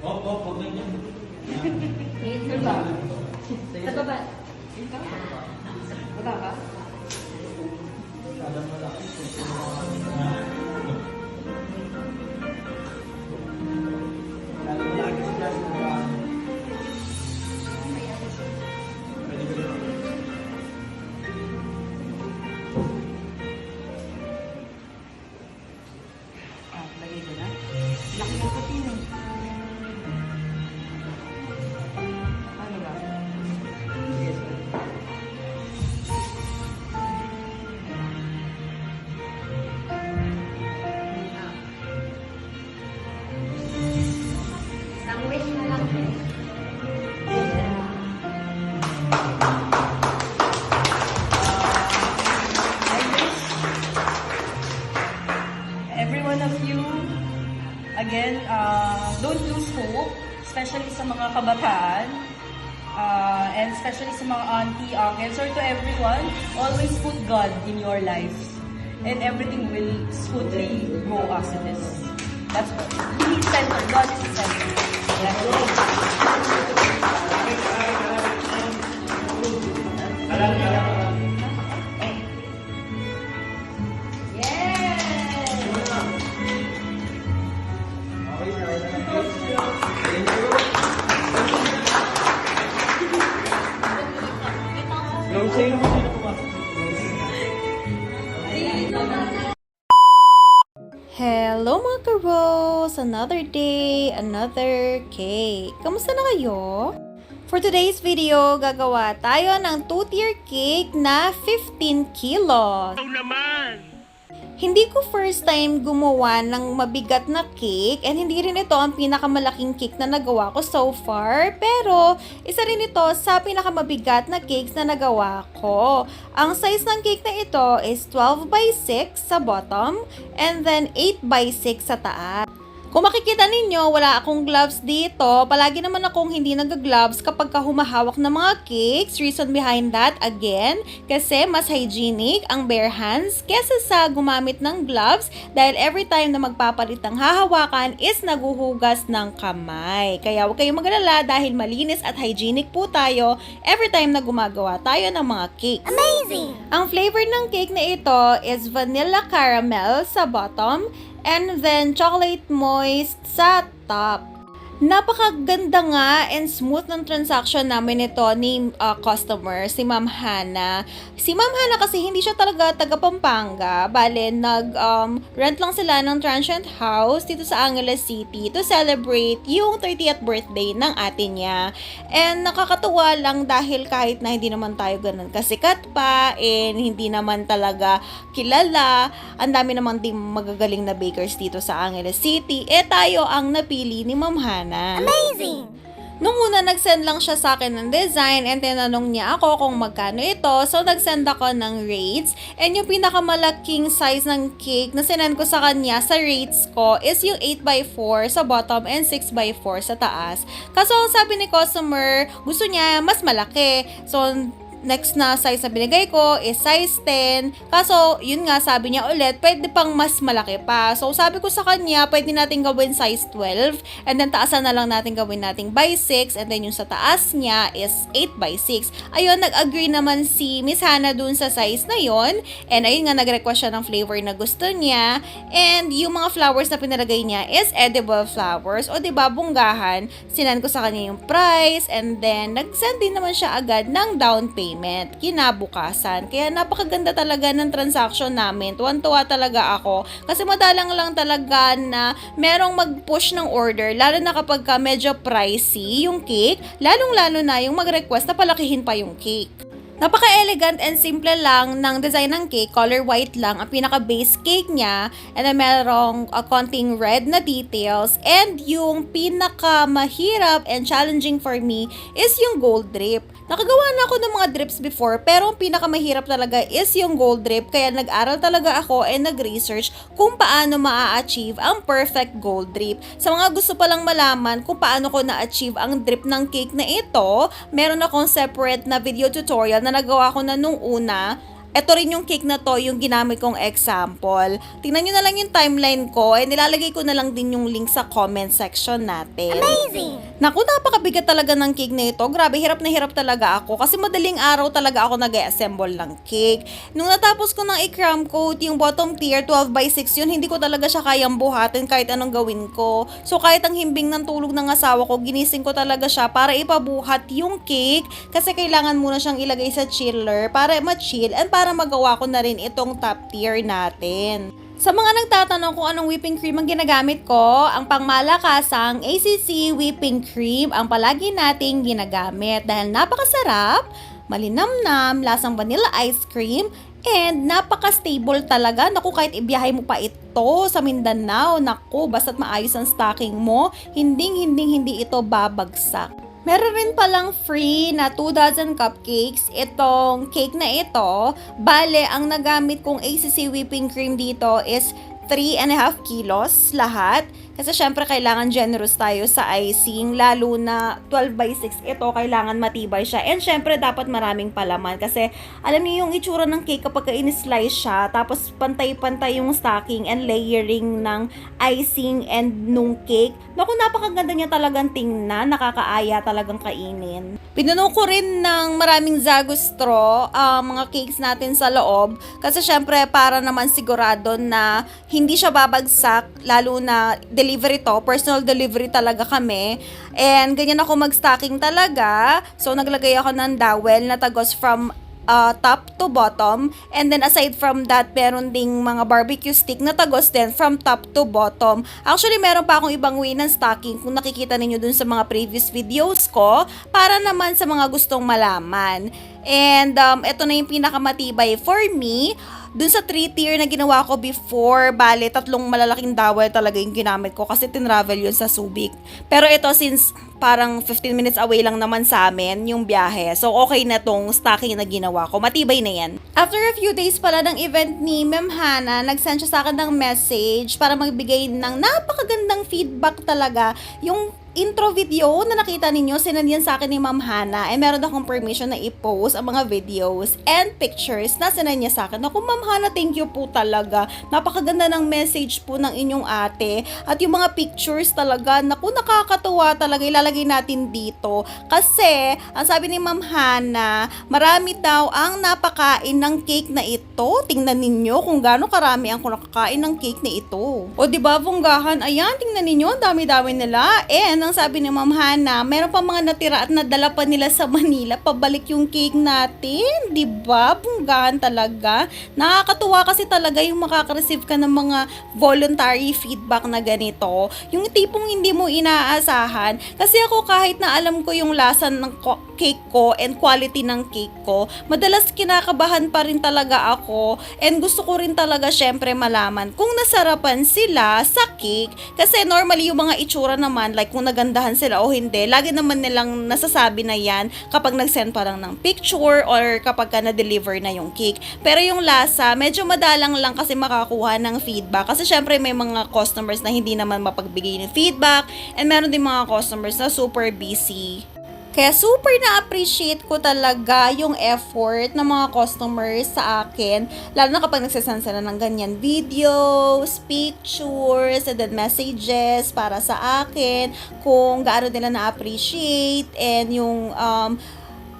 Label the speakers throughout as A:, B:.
A: Opo, opo, ganyan.
B: Sa baba. Sa baba. Baba ka?
A: Masyadong malaki. Lalo malaki sila sa mga... Pwede ko rin.
B: Lagay ko na. Laki ng puti mo. Ano ba?
A: Yes.
B: Isang wish na lang. Every one of you, again, don't lose hope, especially sa mga kabataan, and especially sa mga auntie, uncles, or to everyone, always put God in your lives, and everything will smoothly go as it is. That's what. He is center. God is the center.
A: Yung sino mo sino pumasok?
C: Hello mga ka-Rose! Another day, another cake. Kamusta na kayo? For today's video, gagawa tayo ng 2-tier cake na 15 kilos. Hindi ko first time gumawa ng mabigat na cake and hindi rin ito ang pinakamalaking cake na nagawa ko so far, pero isa rin ito sa pinakamabigat na cakes na nagawa ko. Ang size ng cake na ito is 12 by 6 sa bottom and then 8 by 6 sa taas. Kung makikita ninyo, wala akong gloves dito. Palagi naman akong hindi nag-gloves kapag humahawak ng mga cakes. Reason behind that, again, kasi mas hygienic ang bare hands kesa sa gumamit ng gloves dahil every time na magpapalit ng hahawakan is naguhugas ng kamay. Kaya huwag kayong magalala dahil malinis at hygienic po tayo every time na gumagawa tayo ng mga cakes. Amazing! Ang flavor ng cake na ito is vanilla caramel sa bottom and then chocolate moist sa top. Napakaganda nga and smooth ng transaction namin ito ni customer, si Ma'am Hana. Si Ma'am Hana kasi hindi siya talaga taga Pampanga. Bale, rent lang sila ng transient house dito sa Angeles City to celebrate yung 30th birthday ng ate niya. And nakakatuwa lang dahil kahit na hindi naman tayo ganun kasikat pa and hindi naman talaga kilala, ang dami naman din magagaling na bakers dito sa Angeles City. Tayo ang napili ni Ma'am Hana. Amazing! Nung una, nag-send lang siya sa akin ng design and tinanong niya ako kung magkano ito. So, nag-send ako ng rates. And yung pinakamalaking size ng cake na sinend ko sa kanya sa rates ko is yung 8x4 sa bottom and 6x4 sa taas. Kaso, ang sabi ni customer, gusto niya mas malaki. So, next na size na binigay ko is size 10. Kaso, yun nga, sabi niya ulit, pwede pang mas malaki pa. So, sabi ko sa kanya, pwede natin gawin size 12. And then, taasan na lang natin gawin natin by 6. And then, yung sa taas niya is 8 by 6. Ayun, nag-agree naman si Miss Hana dun sa size na yon. And ayun nga, nag-request siya ng flavor na gusto niya. And yung mga flowers na pinalagay niya is edible flowers. O, diba, bunggahan. Sinan ko sa kanya yung price. And then, nag-send din naman siya agad ng down payment kinabukasan. Kaya napakaganda talaga ng transaction namin. Tuwan-tuwa talaga ako. Kasi madalang lang talaga na merong mag-push ng order, lalo na kapag medyo pricey yung cake, lalong-lalo na yung mag-request na palakihin pa yung cake. Napaka-elegant and simple lang ng design ng cake. Color white lang ang pinaka-base cake niya. And then merong konting red na details. And yung pinaka-mahirap and challenging for me is yung gold drip. Nakagawa na ako ng mga drips before, pero ang pinakamahirap talaga is yung gold drip. Kaya nag-aral talaga ako and nag-research kung paano maa-achieve ang perfect gold drip. Sa mga gusto palang malaman kung paano ko na-achieve ang drip ng cake na ito, meron akong separate na video tutorial na nagawa ko na nung una. Ito rin yung cake na to, yung ginamit kong example. Tingnan nyo na lang yung timeline ko, and nilalagay ko na lang din yung link sa comment section natin. Amazing! Naku, napakabigat talaga ng cake na ito. Grabe, hirap na hirap talaga ako kasi madaling araw talaga ako nag-assemble ng cake. Nung natapos ko ng i-cram coat, yung bottom tier, 12x6 yun, hindi ko talaga siya kayang buhatin kahit anong gawin ko. So kahit ang himbing ng tulog ng asawa ko, ginising ko talaga siya para ipabuhat yung cake kasi kailangan muna siyang ilagay sa chiller para ma-chill and para magawa ko na rin itong top tier natin. Sa mga nagtatanong kung anong whipping cream ang ginagamit ko, ang pangmalakasang ACC whipping cream ang palagi nating ginagamit dahil napakasarap, malinamnam, lasang vanilla ice cream, and napaka-stable talaga. Naku, kahit ibiyahe mo pa ito sa Mindanao, naku, basta't maayos ang stocking mo, hindi ito babagsak. Meron rin palang free na 2 dozen cupcakes. Itong cake na ito, bale, ang nagamit kong ACC whipping cream dito is 3.5 kilos lahat. Kasi syempre kailangan generous tayo sa icing, lalo na 12x6 ito, kailangan matibay siya. And syempre dapat maraming palaman kasi alam niyo yung itsura ng cake kapag in-slice siya, tapos pantay-pantay yung stocking and layering ng icing and nung cake. Naku, napakaganda niya talagang tingnan, nakakaaya talagang kainin. Pinuno ko rin ng maraming Zago straw mga cakes natin sa loob kasi syempre para naman sigurado na hindi siya babagsak, lalo na delivery to, personal delivery talaga kami. And ganyan ako mag-stocking talaga. So naglagay ako ng dowel na tagos from top to bottom. And then aside from that, meron ding mga barbecue stick na tagos din from top to bottom. Actually, meron pa akong ibang way ng stocking kung nakikita ninyo dun sa mga previous videos ko para naman sa mga gustong malaman. And ito na yung pinakamatibay for me. Dun sa 3-tier na ginawa ko before, bale, 3 malalaking dowel talaga yung ginamit ko kasi tinravel yun sa Subic. Pero ito, since parang 15 minutes away lang naman sa amin yung biyahe, so okay na tong stocking na ginawa ko. Matibay na yan. After a few days pala ng event ni Ma'am Hana, nag-send siya sa akin ng message para magbigay ng napakagandang feedback talaga. Yung intro video na nakita ninyo, sinend yan sa akin ni Ma'am Hana, and meron akong permission na i-post ang mga videos and pictures na sinend niya sa akin. Ako, Ma'am Hana, thank you po talaga. Napakaganda ng message po ng inyong ate. At yung mga pictures talaga, naku, nakakatuwa talaga. Ilalagay natin dito. Kasi, ang sabi ni Ma'am Hana, marami daw ang napakain ng cake na ito. Tingnan ninyo kung gaano karami ang nakakain ng cake na ito. O diba, bunggahan? Ayan, tingnan ninyo, ang dami-dami nila. And ang sabi ni Ma'am Hana, meron pa mga natira at nadala pa nila sa Manila, pabalik yung cake natin. Diba? Bunggahan talaga. Nakakatuwa kasi talaga yung makaka-receive ka ng mga voluntary feedback na ganito. Yung tipong hindi mo inaasahan. Kasi ako kahit na alam ko yung lasa ng cake ko and quality ng cake ko, madalas kinakabahan pa rin talaga ako. And gusto ko rin talaga syempre malaman kung nasarapan sila sa cake. Kasi normally yung mga itsura naman, like kung nagandahan sila o hindi, lagi naman nilang nasasabi na yan kapag nag-send pa lang ng picture or kapag ka na-deliver na yung cake. Pero yung lasa, medyo madalang lang kasi makakuha ng feedback. Kasi syempre may mga customers na hindi naman mapagbigay ng feedback and meron din mga customers na super busy. Kaya super na-appreciate ko talaga yung effort ng mga customers sa akin, lalo na kapag nagsasend sila ng ganyan videos, pictures, and then messages para sa akin, kung gaano nila na-appreciate, and yung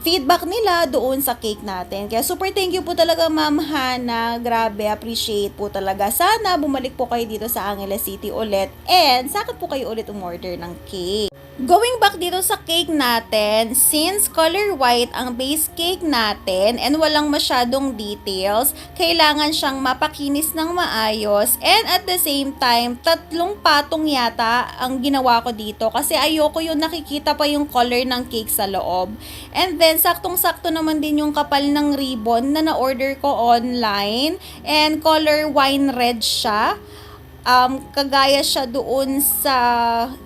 C: feedback nila doon sa cake natin. Kaya super thank you po talaga, Ma'am Hana. Grabe, appreciate po talaga. Sana bumalik po kayo dito sa Angeles City ulit, and sakit po kayo ulit umorder ng cake. Going back dito sa cake natin, since color white ang base cake natin and walang masyadong details, kailangan siyang mapakinis ng maayos, and at the same time, 3 patong yata ang ginawa ko dito kasi ayoko yung nakikita pa yung color ng cake sa loob. And then, saktong-sakto naman din yung kapal ng ribbon na na-order ko online, and color wine red siya. Kagaya siya doon sa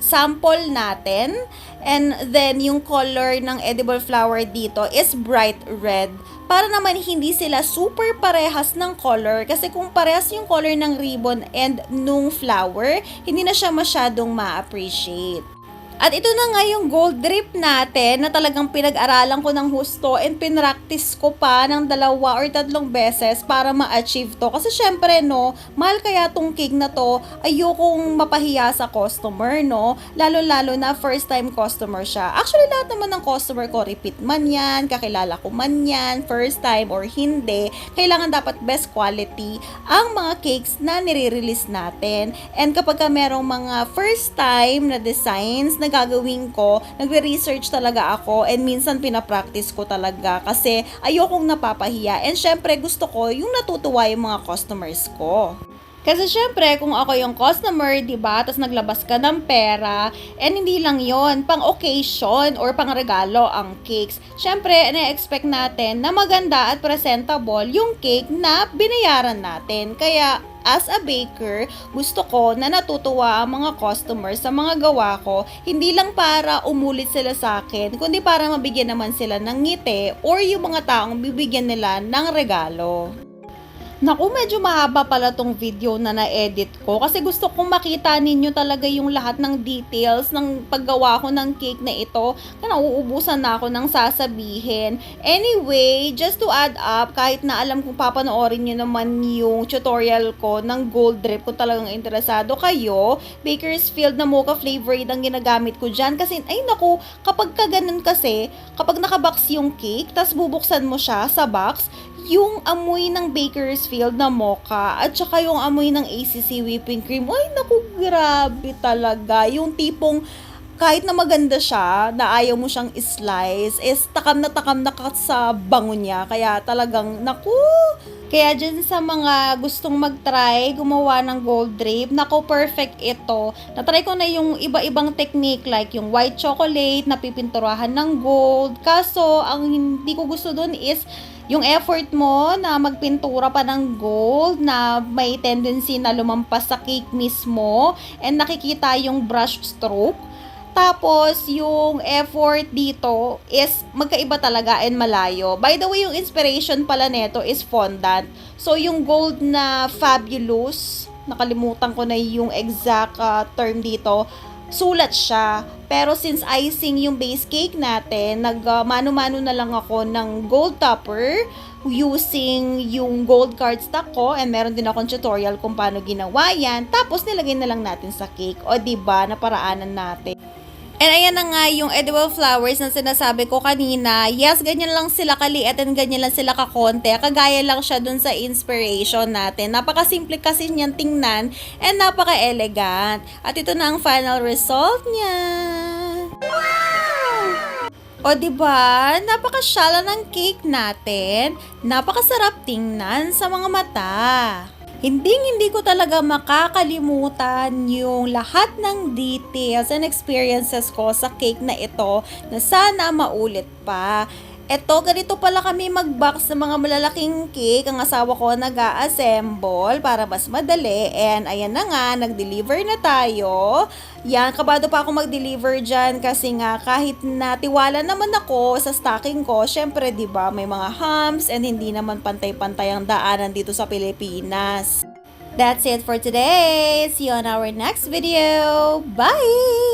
C: sample natin. And then, yung color ng edible flower dito is bright red. Para naman hindi sila super parehas ng color. Kasi kung parehas yung color ng ribbon and nung flower, hindi na siya masyadong ma-appreciate. At ito na nga yung gold drip natin na talagang pinag-aralan ko ng husto and pinractice ko pa ng 2 or 3 beses para ma-achieve to. Kasi syempre no, mahal kaya tong cake na to, ayokong mapahiya sa customer no, lalo-lalo na first time customer siya. Actually lahat naman ng customer ko, repeat man yan, kakilala ko man yan, first time or hindi, kailangan dapat best quality ang mga cakes na nire-release natin. And kapag merong mga first time na designs na gagawin ko, nagre-research talaga ako and minsan pinapractice ko talaga kasi ayokong napapahiya and syempre gusto ko yung natutuwa yung mga customers ko. Kasi syempre, kung ako yung customer, diba, tapos naglabas ka ng pera, and hindi lang yon pang occasion or pang regalo ang cakes. Syempre, na-expect natin na maganda at presentable yung cake na binayaran natin. Kaya, as a baker, gusto ko na natutuwa ang mga customers sa mga gawa ko, hindi lang para umulit sila sa akin, kundi para mabigyan naman sila ng ngiti or yung mga taong bibigyan nila ng regalo. Naku, medyo mahaba pala tong video na na-edit ko kasi gusto kong makita ninyo talaga yung lahat ng details ng paggawa ko ng cake na ito na nauubusan na ako ng sasabihin. Anyway, just to add up, kahit na alam kong papanoorin nyo naman yung tutorial ko ng gold drip kung talagang interesado kayo, Bakersfield na mocha flavored ang ginagamit ko dyan kasi ay naku, kapag ganun kasi, kapag nakabox yung cake, tas bubuksan mo siya sa box, yung amoy ng Bakersfield na mocha at saka yung amoy ng ACC whipping cream, ay naku, grabe talaga. Yung tipong kahit na maganda siya, na ayaw mo siyang slice, is takam na ka sa bango niya. Kaya talagang, naku! Kaya dyan sa mga gustong mag-try, gumawa ng gold drape, naku, perfect ito. Natry ko na yung iba-ibang technique like yung white chocolate na pipinturahan ng gold. Kaso, ang hindi ko gusto dun is yung effort mo na magpintura pa ng gold na may tendency na lumampas sa cake mismo and nakikita yung brush stroke. Tapos, yung effort dito is magkaiba talaga and malayo. By the way, yung inspiration pala neto is fondant. So, yung gold na fabulous, nakalimutan ko na yung exact term dito, sulat siya. Pero since icing yung base cake natin, mano-mano na lang ako ng gold topper using yung gold cardstock ko and meron din akong tutorial kung paano ginawa yan. Tapos nilagay na lang natin sa cake. O diba, naparaanan natin. And ayan na nga yung edible flowers na sinasabi ko kanina. Yes, ganyan lang sila kaliit and ganyan lang sila kakonte. Kagaya lang siya dun sa inspiration natin. Napakasimple kasi niyan tingnan and napaka-elegant. At ito na ang final result niya. Wow! O diba, napakasyala ng cake natin. Napakasarap tingnan sa mga mata. Hindi ko talaga makakalimutan yung lahat ng details and experiences ko sa cake na ito na sana maulit pa. Eto, ganito pala kami mag-box ng mga malalaking cake. Ang asawa ko nag-a-assemble para mas madali. And ayan na nga, nag-deliver na tayo. Yan, kabado pa ako mag-deliver dyan kasi nga kahit natiwala naman ako sa stocking ko, syempre 'di ba may mga humps and hindi naman pantay-pantay ang daanan dito sa Pilipinas. That's it for today. See you on our next video. Bye!